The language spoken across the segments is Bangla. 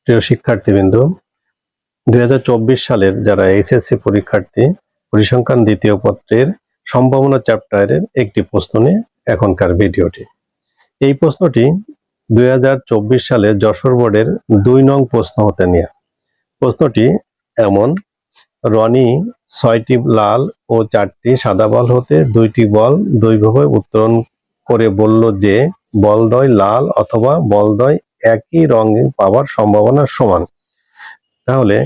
প্রিয় শিক্ষার্থীবৃন্দ, 2024 সালের যারা এইচএসসি পরীক্ষার্থী, পরিসংখ্যান দ্বিতীয় পত্রের সম্ভাবনা চ্যাপ্টারের একটি প্রশ্ন নিয়ে এখনকার ভিডিওটি। এই প্রশ্নটি 2024 সালের যশোর বোর্ডের 2 নং প্রশ্ন হতে নেওয়া। প্রশ্নটি এমন: রনি 6টি লাল ও 4টি সাদা বল হতে 2টি বল দুইভাবে উত্তোলন করে বলল যে বলদ্বয় লাল অথবা বলদ্বয় একই রং পাওয়ার সম্ভাবনা সমান। তাহলে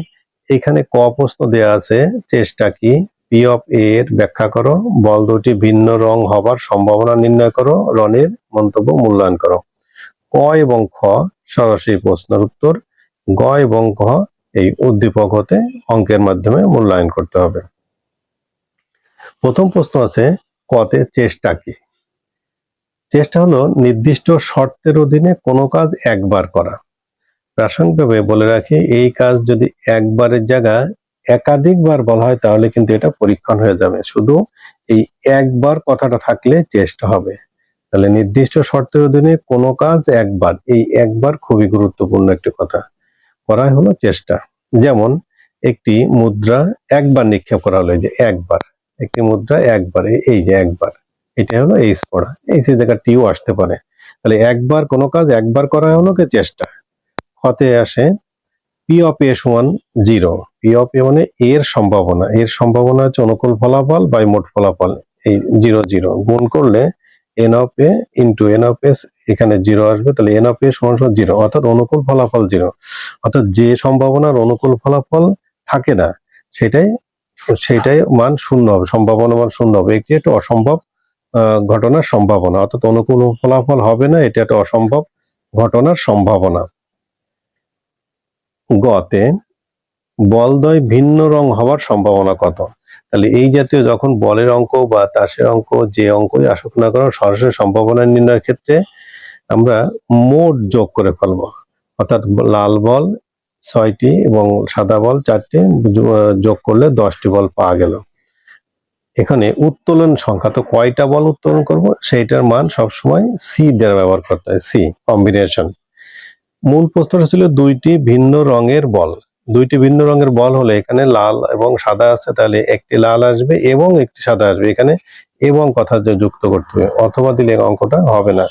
এখানে ক প্রশ্ন দেয়া আছে, চেষ্টা কি, পি অফ এ এর ব্যাখ্যা করো, বল দুটি ভিন্ন রং হবার সম্ভাবনা নির্ণয় করো, রনির মন্তব্য মূল্যায়ন করো। ক এবং খ সরাসরি প্রশ্নের উত্তর, গ এবং ঘ এই উদ্দীপক হতে অঙ্কের মাধ্যমে মূল্যায়ন করতে হবে। প্রথম প্রশ্ন আছে কতে, চেষ্টা কি? চেষ্টা হলো নির্দিষ্ট শর্তের অধীনে কোনো কাজ একবার করা। প্রাসঙ্গিকভাবে বলে রাখি, এই কাজ যদি একবারের জায়গায় একাধিকবার বলা হয় তাহলে কিন্তু এটা পরীক্ষণ হয়ে যাবে। শুধু এই একবার কথাটা থাকলে চেষ্টা হবে। তাহলে নির্দিষ্ট শর্তের অধীনে কোনো কাজ একবার, এই একবার খুবই গুরুত্বপূর্ণ একটি কথা। করাই হলো চেষ্টা। যেমন একটি মুদ্রা একবার নিক্ষেপ করা হলো, যে একবার, একটি মুদ্রা একবার, এই যে একবার, এটা হলো এইচ পড়া, এইচ এর জায়গায় টিও আসতে পারে। তাহলে একবার কোনো কাজ একবার করা হলো কি চেষ্টা। হতে আসে পি অফ এ সমান 0। পি অফ এ মানে এর সম্ভাবনা, এর সম্ভাবনা হচ্ছে অনুকূল ফলাফল বাই মোট ফলাফল, এই 0 0 গুণ করলে N of A into N of S, এখানে 0 আসবে। তাহলে এন অফ এ সমান 0, অর্থাৎ অনুকূল ফলাফল 0। অর্থাৎ যে সম্ভাবনার অনুকূল ফলাফল থাকে না সেটাই মান 0 হবে, সম্ভাবনা মান 0 হবে। একটি একটা অসম্ভব ঘটনার সম্ভাবনা, অর্থাৎ অনুকূল ফলাফল হবে না, এটা একটা অসম্ভব ঘটনার সম্ভাবনা। গতে বলদ্বয় ভিন্ন রং হওয়ার সম্ভাবনা কত? তাহলে এই জাতীয় যখন বলের অঙ্ক বা তাসের অঙ্ক, যে অঙ্কই আসুক না কেন, সরাসরি সম্ভাবনা নির্ণয়ের ক্ষেত্রে আমরা মোট যোগ করে ফেলবো। অর্থাৎ লাল বল 6টি এবং সাদা বল 4টি যোগ করলে 10টি বল পাওয়া গেল। এখানে উত্তোলন সংখ্যা, তো কয়টা বল উত্তোলন করব সেইটার মান সবসময় সি দ্বারা ব্যবহার করতে হয়, সি কম্বিনেশন। মূল প্রশ্নটা ছিল 2টি ভিন্ন রঙের বল। 2টি ভিন্ন রঙের বল হলে এখানে লাল এবং সাদা আছে, তাহলে একটি লাল আসবে এবং একটি সাদা আসবে। এখানে এবং কথা যুক্ত করতে হবে, অথবা দিলে অঙ্কটা হবে না।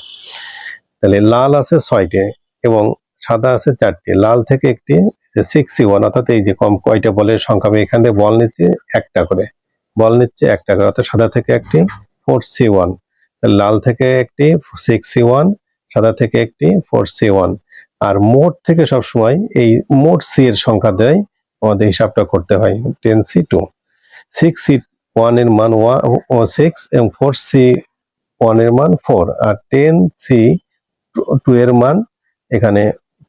তাহলে লাল আছে 6টি এবং সাদা আছে 4টি। লাল থেকে একটি 61, অর্থাৎ এই যে কম কয়টা বলের সংখ্যা, আমি এখানে বল নিচ্ছি একটা করে, বল নিচ্ছে একটা করে, অর্থাৎ সাদা থেকে একটি 41, লাল থেকে একটি 61, সাদা থেকে একটি 41। আর মোট থেকে সবসময় এই মোট সি এর সংখ্যা দেয়, আমাদের হিসাবটা করতে হয় 10C2। 6C1 এর মান 6 এবং 4C1 এর মান 4, আর 10C2 এর মান এখানে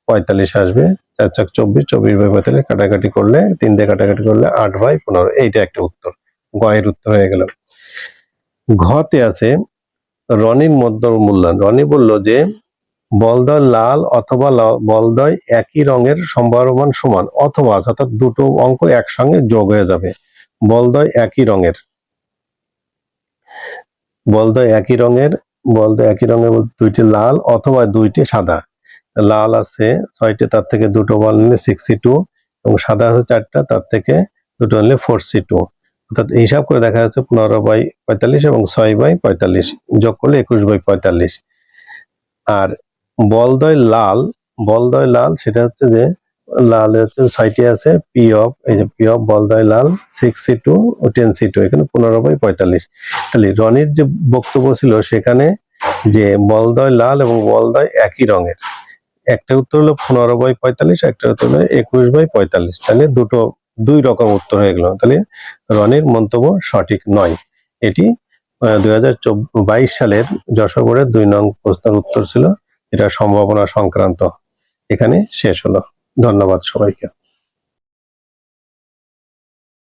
45 আসবে। 4 4 24, 24/45 কাটাকাটি করলে 3 দিয়ে কাটাকাটি করলে 8/15। এইটা একটা উত্তর, গ এর উত্তর হয়ে গেল। ঘতে আছে রনির মধ্য মূল্যায়ন। রনি বলল যে বলদ্বয় লাল অথবা বলদ্বয় একই রঙের সম্ভাবনা সমান, অথবা অর্থাৎ দুটো অঙ্ক একসঙ্গে যোগ হয়ে যাবে। বলদ্বয় একই রঙের, বলদ্বয় একই রঙের, বলদ্বয় একই রঙের 2টি লাল অথবা 2টি সাদা। লাল আছে 6টি, তার থেকে দুটো বল নিলে 62, এবং সাদা আছে 4টা, তার থেকে দুটো নিলে 4C2। অর্থাৎ হিসাব করে দেখা যাচ্ছে 15/45 এবং 6/45 যোগ করলে 21/45। আর বলদ্বয় লাল সেটা হচ্ছে যে লাল হচ্ছে 6টি আছে, পি অফ, এই যে P of বলদ্বয় Lal 6C2 O 10C2, এখানে 15/45। তাহলে রনির যে বক্তব্য ছিল সেখানে যে বলদ্বয় লাল এবং বলদ্বয় একই রঙের, একটা উত্তর হলো 15/45, একটা উত্তর হলো 21/45। তাহলে দুই রকম উত্তর হয়ে গেল। তাহলে রনির মন্তব্য সঠিক নয়। এটি 2022 সালের যশোর বোর্ডের 2 নং প্রশ্নের উত্তর ছিল, এটা সম্ভাবনা সংক্রান্ত। এখানে শেষ হলো। ধন্যবাদ সবাইকে।